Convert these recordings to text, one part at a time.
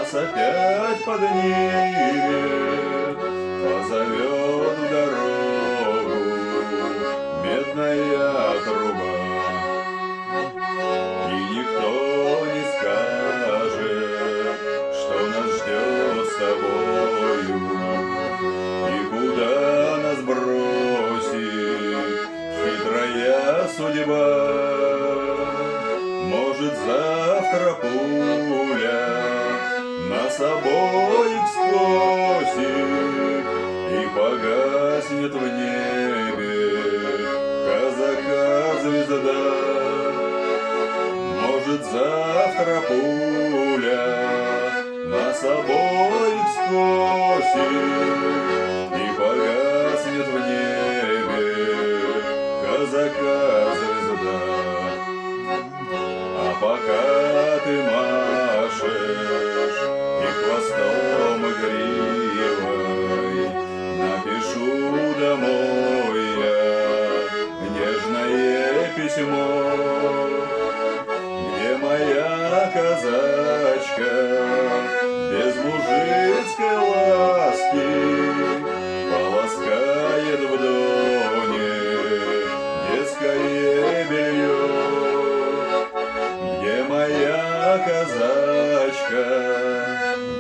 нас опять поднимет, позовет в дорогу медная труба. И никто не скажет, что нас ждет с тобою, и куда нас бросит хитрая судьба. Может, завтра пуля нас обоих скосит и погаснет в небе казака звезда. Может, завтра пуля нас обоих скосит и погаснет в небе казака звезда. А пока ты машешь и хвостом, и гривой, напишу домой я нежное письмо, где моя казачка без мужицкой ласки полоскает в доне детское белье. Где моя казачка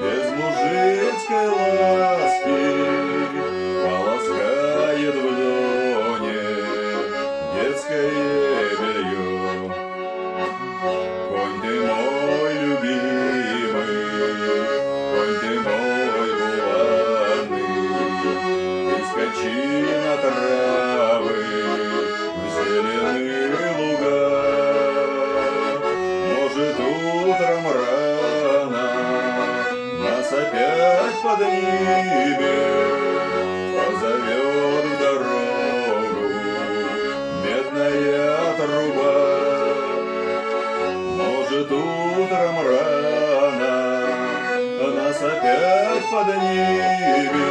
без мужицкой ласки полоскает в доне детское белье. Конь ты мой любимый, конь ты мой буланный, ты скачи на травы в зеленые луга. Может, утром рано нас опять поднимет, позовет в дорогу медная труба. Может, утром рано нас опять поднимет,